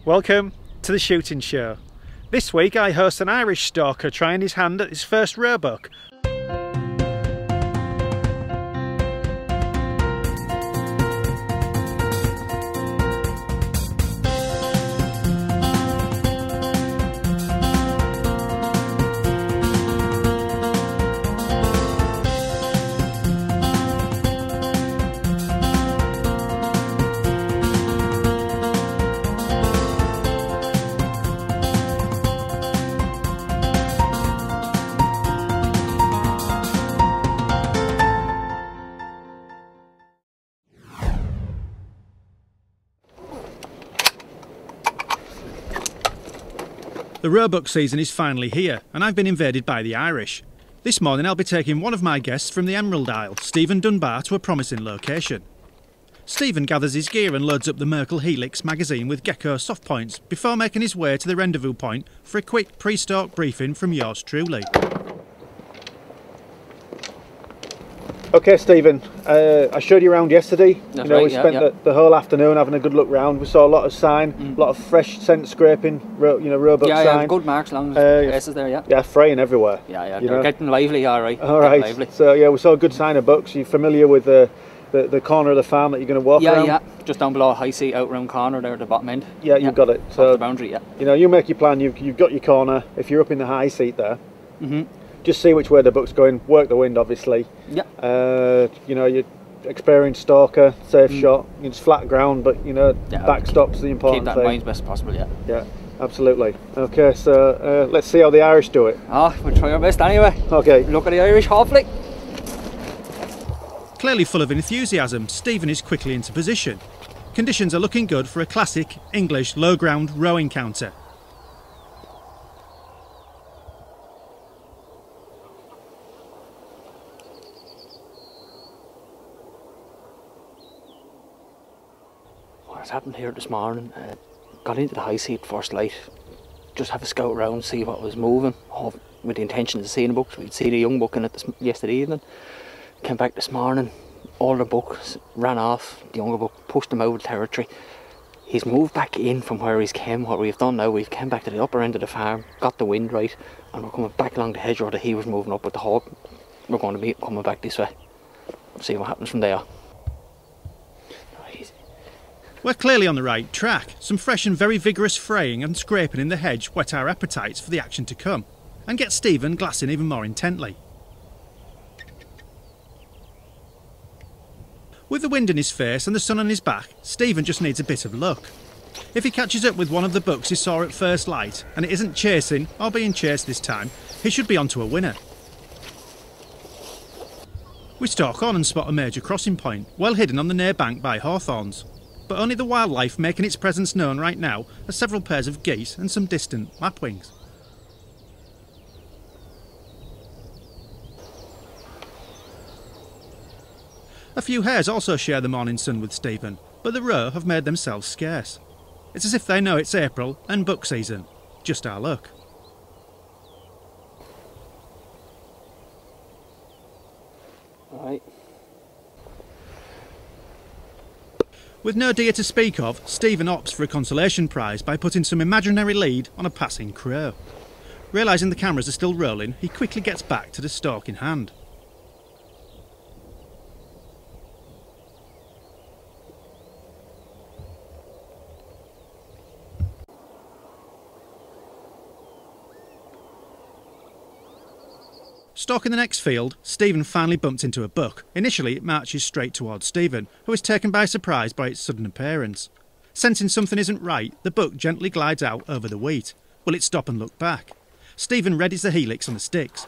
Welcome to the shooting show. This week I host an Irish stalker trying his hand at his first roebuck. The roebuck season is finally here, and I've been invaded by the Irish. This morning I'll be taking one of my guests from the Emerald Isle, Stephen Dunbar, to a promising location. Stephen gathers his gear and loads up the Merkel Helix magazine with gecko soft points before making his way to the rendezvous point for a quick pre-stalk briefing from yours truly. Okay, Stephen, I showed you around yesterday. That's we right, spent the whole afternoon having a good look round. We saw a lot of sign, a lot of fresh scent scraping, roebuck sign. Yeah, good marks along the places there, yeah. Yeah, fraying everywhere. Yeah, they're getting lively, all right. All right. Lively. So yeah, we saw a good sign of bucks. Are you familiar with the corner of the farm that you're going to walk around? Yeah, just down below High Seat, out round corner there at the bottom end. Yeah, you've got it. So off the boundary, yeah. You make your plan. You've got your corner. If you're up in the High Seat there. Just see which way the buck's going, work the wind obviously. Yeah. You're experienced stalker, safe shot, it's flat ground, but backstop's the important thing. Keep that in mind as best possible, yeah. Yeah, absolutely. Okay, so let's see how the Irish do it. We'll try our best anyway. Okay. Look at the Irish, hopefully. Clearly full of enthusiasm, Stephen is quickly into position. Conditions are looking good for a classic English low ground roe encounter. What's happened here this morning, got into the High Seat first light, just have a scout around, see what was moving, with the intention of seeing a buck. We'd see the young buck in it yesterday evening. Came back this morning, older buck ran off, the younger buck pushed him out of territory. He's moved back in from where he's came. What we've done now, we've came back to the upper end of the farm, got the wind right, and we're coming back along the hedgerow that he was moving up with the hope. We're going to be coming back this way, see what happens from there. We're clearly on the right track. Some fresh and very vigorous fraying and scraping in the hedge whet our appetites for the action to come, and get Stephen glassing even more intently. With the wind in his face and the sun on his back, Stephen just needs a bit of luck. If he catches up with one of the bucks he saw at first light, and it isn't chasing or being chased this time, he should be onto a winner. We stalk on and spot a major crossing point, well hidden on the near bank by hawthorns. But only the wildlife making its presence known right now are several pairs of geese and some distant lapwings. A few hares also share the morning sun with Stephen, but the roe have made themselves scarce. It's as if they know it's April and buck season. Just our luck. All right. With no deer to speak of, Stephen opts for a consolation prize by putting some imaginary lead on a passing crow. Realising the cameras are still rolling, he quickly gets back to the stalk in hand. Stalking the next field, Stephen finally bumps into a buck. Initially, it marches straight towards Stephen, who is taken by surprise by its sudden appearance. Sensing something isn't right, the buck gently glides out over the wheat. Will it stop and look back? Stephen readies the helix on the sticks.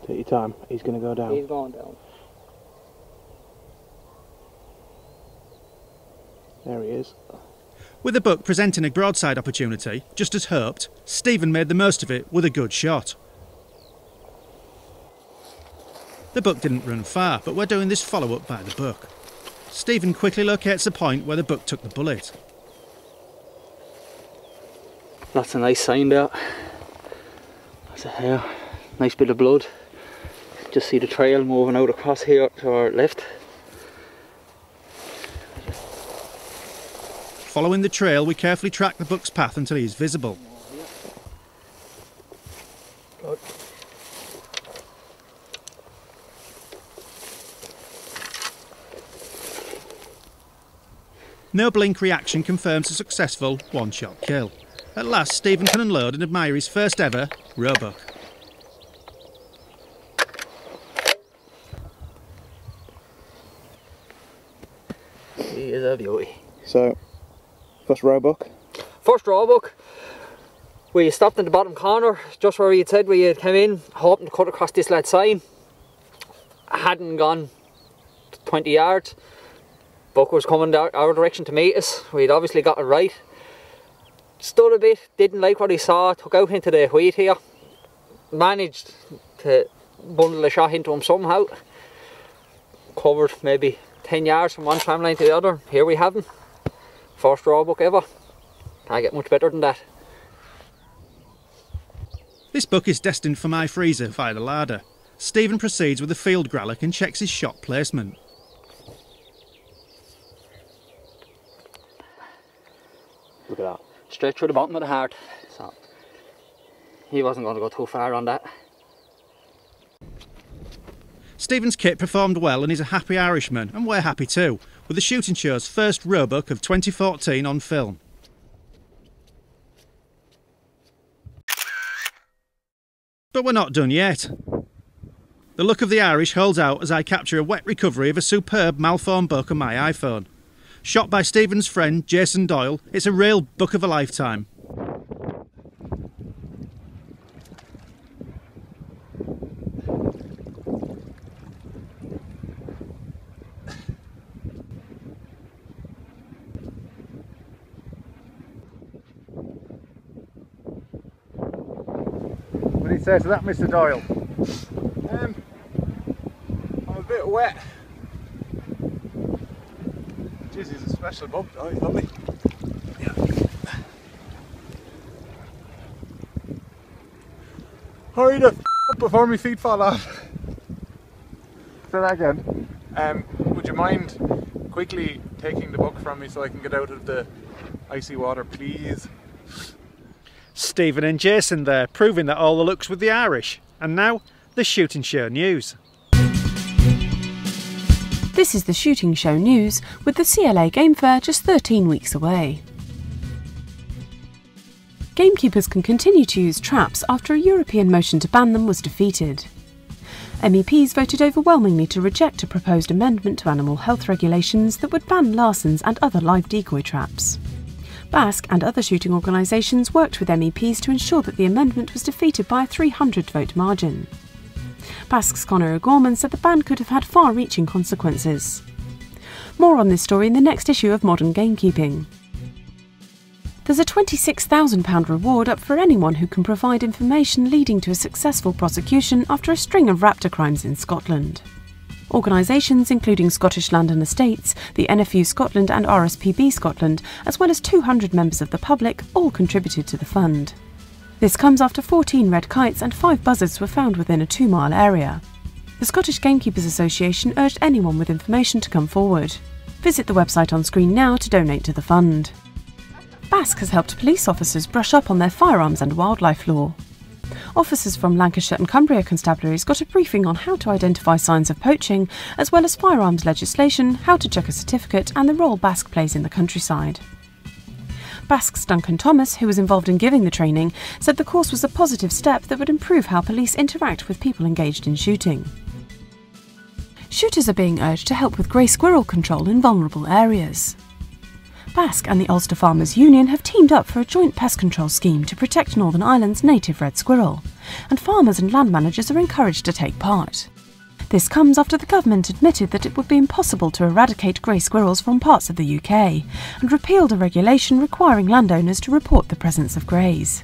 Take your time, he's going to go down. He's going down. There he is. With the buck presenting a broadside opportunity, just as hoped, Stephen made the most of it with a good shot. The buck didn't run far, but we're doing this follow-up by the buck. Stephen quickly locates the point where the buck took the bullet. That's a nice sign there. So here, nice bit of blood. Just see the trail moving out across here to our left. Following the trail, we carefully track the buck's path until he is visible. Good. No blink reaction confirms a successful one-shot kill. At last, Stephen can unload and admire his first ever roebuck. He is a beauty. So, first roebuck? First roebuck. We stopped in the bottom corner, just where we had said we had come in, hoping to cut across this lad's sign. Hadn't gone 20 yards. Buck was coming our direction to meet us. We'd obviously got it right. Stood a bit, didn't like what he saw, took out into the wheat here. Managed to bundle a shot into him somehow. Covered maybe 10 yards from one tramline to the other. Here we have him. First roebuck ever. Can't get much better than that. This buck is destined for my freezer via the larder. Stephen proceeds with the field gralloch and checks his shot placement. Look at that. Straight through the bottom of the heart. So he wasn't going to go too far on that. Stephen's kit performed well and he's a happy Irishman, and we're happy too, with the shooting show's first roebuck of 2014 on film. But we're not done yet. The luck of the Irish holds out as I capture a wet recovery of a superb malformed buck on my iPhone. Shot by Stephen's friend Jason Doyle, it's a real buck of a lifetime. What do you say to that, Mr. Doyle? I'm a bit wet. Jeez, he's a special buck. Oh, he's lovely. Yeah. Hurry the up before my feet fall off. Say that again. Would you mind quickly taking the buck from me so I can get out of the icy water, please? Stephen and Jason there, proving that all the luck's with the Irish. And now, the shooting show news. This is the shooting show news, with the CLA Game Fair just 13 weeks away. Gamekeepers can continue to use traps after a European motion to ban them was defeated. MEPs voted overwhelmingly to reject a proposed amendment to animal health regulations that would ban Larson's and other live decoy traps. BASC and other shooting organisations worked with MEPs to ensure that the amendment was defeated by a 300-vote margin. BASC's Conor O'Gorman said the ban could have had far-reaching consequences. More on this story in the next issue of Modern Gamekeeping. There's a £26,000 reward up for anyone who can provide information leading to a successful prosecution after a string of raptor crimes in Scotland. Organisations including Scottish Land and Estates, the NFU Scotland and RSPB Scotland, as well as 200 members of the public, all contributed to the fund. This comes after 14 red kites and 5 buzzards were found within a 2-mile area. The Scottish Gamekeepers Association urged anyone with information to come forward. Visit the website on screen now to donate to the fund. BASC has helped police officers brush up on their firearms and wildlife law. Officers from Lancashire and Cumbria constabularies got a briefing on how to identify signs of poaching, as well as firearms legislation, how to check a certificate and the role BASC plays in the countryside. BASC's Duncan Thomas, who was involved in giving the training, said the course was a positive step that would improve how police interact with people engaged in shooting. Shooters are being urged to help with grey squirrel control in vulnerable areas. BASC and the Ulster Farmers Union have teamed up for a joint pest control scheme to protect Northern Ireland's native red squirrel, and farmers and land managers are encouraged to take part. This comes after the government admitted that it would be impossible to eradicate grey squirrels from parts of the UK, and repealed a regulation requiring landowners to report the presence of greys.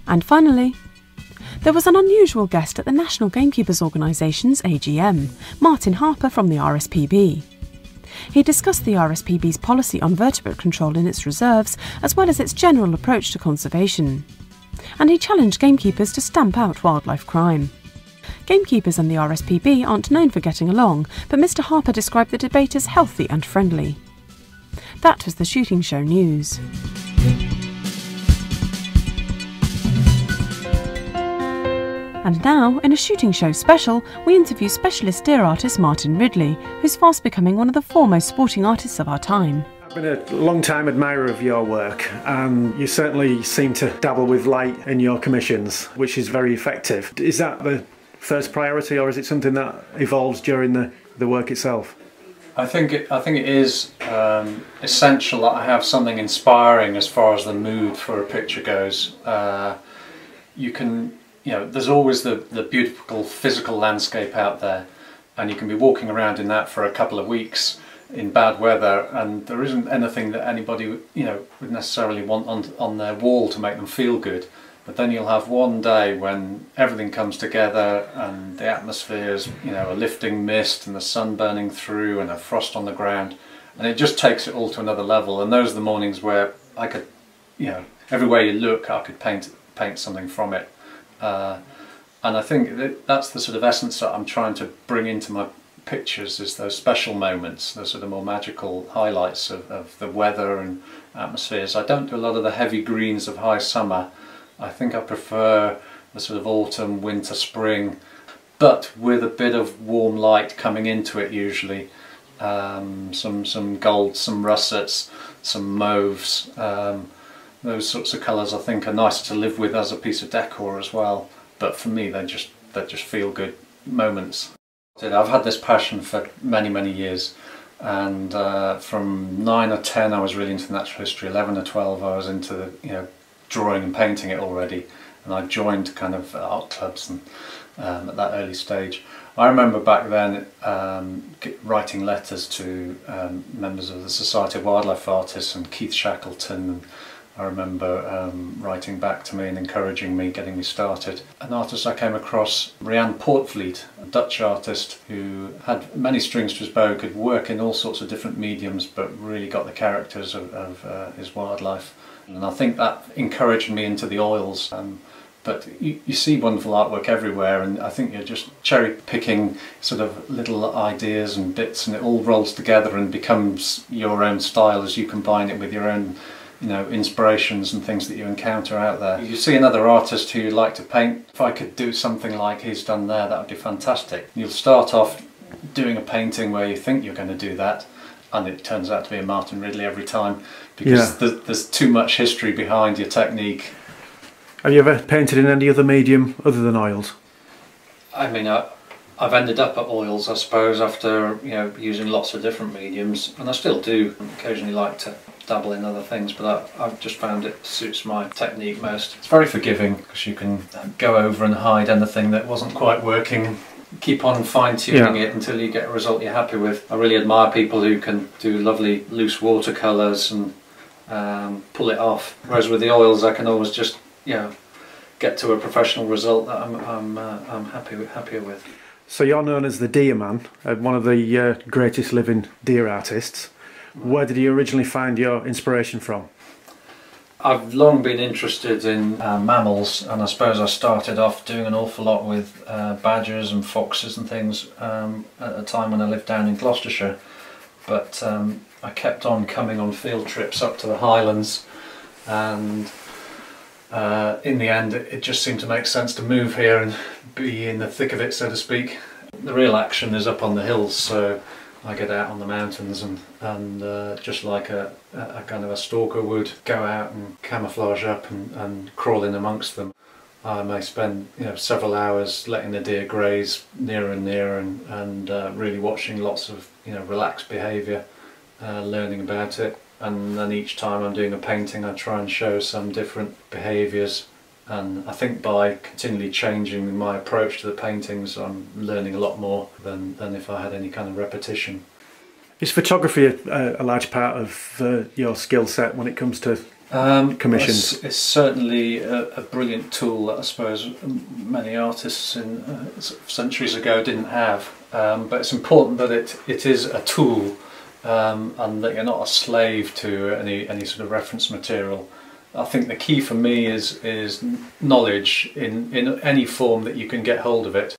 And finally, there was an unusual guest at the National Gamekeepers Organisation's AGM, Martin Harper from the RSPB. He discussed the RSPB's policy on vertebrate control in its reserves, as well as its general approach to conservation. and he challenged gamekeepers to stamp out wildlife crime. Gamekeepers and the RSPB aren't known for getting along, but Mr Harper described the debate as healthy and friendly. That was the shooting show news. And now, in a shooting show special, we interview specialist deer artist Martin Ridley, who's fast becoming one of the foremost sporting artists of our time. I've been a long-time admirer of your work, and you certainly seem to dabble with light in your commissions, which is very effective. Is that the first priority, or is it something that evolves during the work itself? I think it is essential that I have something inspiring as far as the mood for a picture goes. There's always the beautiful physical landscape out there, and you can be walking around in that for a couple of weeks in bad weather, and there isn't anything that anybody would necessarily want on their wall to make them feel good. But then you'll have one day when everything comes together and the atmosphere's a lifting mist and the sun burning through and a frost on the ground, and it just takes it all to another level. And those are the mornings where I could, everywhere you look, I could paint something from it. And I think that's the sort of essence that I'm trying to bring into my pictures, is those special moments, those sort of more magical highlights of the weather and atmospheres. I don't do a lot of the heavy greens of high summer. I think I prefer the sort of autumn, winter, spring, but with a bit of warm light coming into it usually. Some golds, some russets, some mauves. Those sorts of colours I think are nicer to live with as a piece of decor as well. But for me, they just feel good moments. I've had this passion for many years, and from 9 or 10 I was really into natural history. 11 or 12 I was into the drawing and painting it already, and I joined kind of art clubs and at that early stage. I remember back then writing letters to members of the Society of Wildlife Artists and Keith Shackleton, and I remember writing back to me and encouraging me, getting me started. An artist I came across, Rianne Portvliet, a Dutch artist who had many strings to his bow, could work in all sorts of different mediums, but really got the characters of his wildlife. And I think that encouraged me into the oils. But you see wonderful artwork everywhere, and I think you're just cherry picking sort of little ideas and bits, and it all rolls together and becomes your own style as you combine it with your own inspirations and things that you encounter out there. You see another artist who you like to paint. If I could do something like he's done there, that would be fantastic. You'll start off doing a painting where you think you're going to do that, and it turns out to be a Martin Ridley every time, because there's too much history behind your technique. Have you ever painted in any other medium other than oils? I mean, I've ended up at oils, I suppose, after using lots of different mediums, and I still do occasionally like to dabble in other things, but I've just found it suits my technique most. It's very forgiving because you can go over and hide anything that wasn't quite working, keep on fine-tuning it until you get a result you're happy with. I really admire people who can do lovely loose watercolours and pull it off, whereas with the oils I can always just get to a professional result that I'm happier with. So you're known as the Deer Man, one of the greatest living deer artists. Where did you originally find your inspiration from? I've long been interested in mammals, and I suppose I started off doing an awful lot with badgers and foxes and things at a time when I lived down in Gloucestershire. But I kept on coming on field trips up to the Highlands, and in the end it just seemed to make sense to move here and be in the thick of it, so to speak. The real action is up on the hills, so I get out on the mountains and just like a kind of a stalker would, go out and camouflage up and crawl in amongst them. I may spend several hours letting the deer graze nearer and nearer, and really watching lots of relaxed behaviour, learning about it. And then each time I'm doing a painting I try and show some different behaviours, and I think by continually changing my approach to the paintings I'm learning a lot more than if I had any kind of repetition. Is photography a large part of your skill set when it comes to commissions? It's certainly a brilliant tool that I suppose many artists in centuries ago didn't have, but it's important that it is a tool, and that you're not a slave to any sort of reference material. I think the key for me is knowledge in any form that you can get hold of it.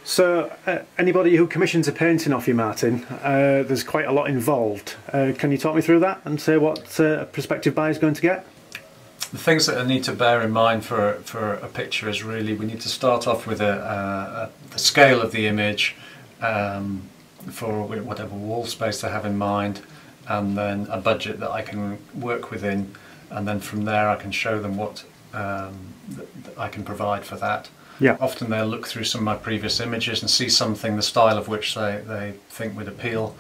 So anybody who commissions a painting off you, Martin, there's quite a lot involved. Can you talk me through that and say what a prospective buyer is going to get? The things that I need to bear in mind for a picture is really, we need to start off with the scale of the image for whatever wall space I have in mind, and then a budget that I can work within, and then from there I can show them what I can provide for that. Yeah. Often they'll look through some of my previous images and see something, the style of which they think would appeal.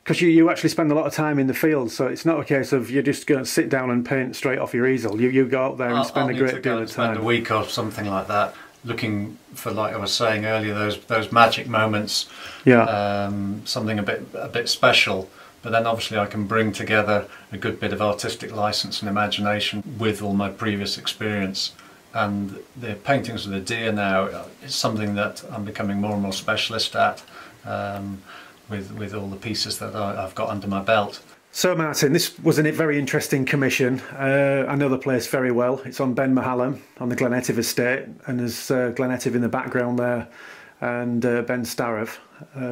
Because you actually spend a lot of time in the field, so it's not a case of you're just going to sit down and paint straight off your easel. You go out there and spend a great deal of time. Spend a week or something like that, looking for, like I was saying earlier, those magic moments. Yeah. Something a bit special. But then obviously I can bring together a good bit of artistic license and imagination with all my previous experience. And the paintings of the deer now is something that I'm becoming more and more specialist at, with all the pieces that I've got under my belt. So Martin, this was a very interesting commission. I know the place very well. It's on Ben Mahallam on the Glenetiv estate, and there's Glenetiv in the background there, and Ben Starov,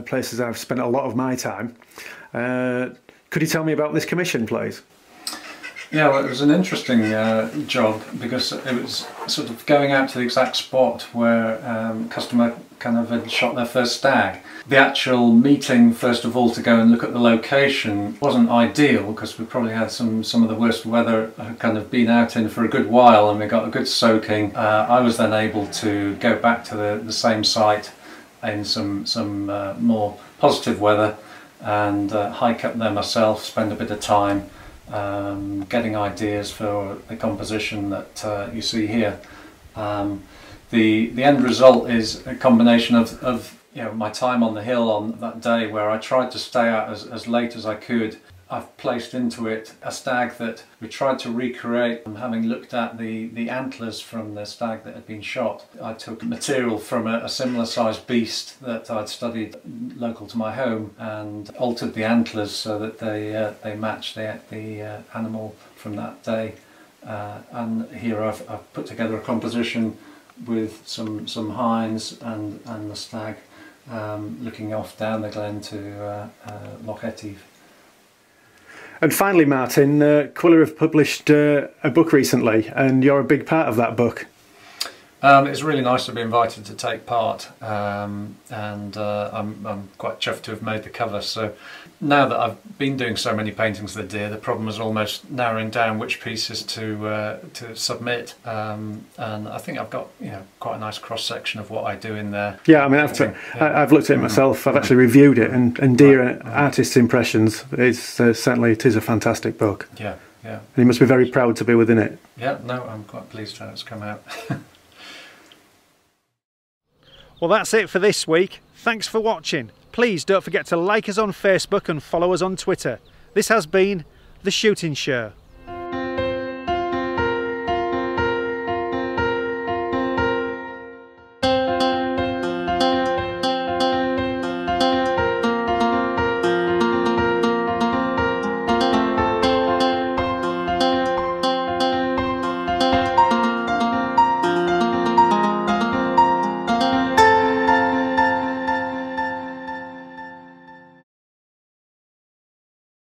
places I've spent a lot of my time. Could you tell me about this commission, please? Yeah, well, it was an interesting job, because it was sort of going out to the exact spot where customer kind of had shot their first stag. The actual meeting, first of all, to go and look at the location wasn't ideal, because we probably had some of the worst weather kind of been out in for a good while, and we got a good soaking. I was then able to go back to the same site in some more positive weather and hike up there myself, spend a bit of time getting ideas for the composition that you see here. The end result is a combination of my time on the hill on that day, where I tried to stay out as late as I could. I've placed into it a stag that we tried to recreate, having looked at the antlers from the stag that had been shot. I took material from a similar sized beast that I'd studied local to my home and altered the antlers so that they match the animal from that day. And here I've put together a composition with some hinds and the stag looking off down the glen to Loch Etive. And finally, Martin, Quiller have published a book recently, and you're a big part of that book. It's really nice to be invited to take part, and I'm quite chuffed to have made the cover. So now that I've been doing so many paintings of the deer, the problem was almost narrowing down which pieces to submit, and I think I've got quite a nice cross section of what I do in there. Yeah, I mean I've looked at it myself. I've actually reviewed it, and Deer Artist's Impressions is certainly it is a fantastic book. Yeah, yeah. And you must be very proud to be within it. Yeah, no, I'm quite pleased how it's come out. Well, that's it for this week. Thanks for watching. Please don't forget to like us on Facebook and follow us on Twitter. This has been The Shooting Show.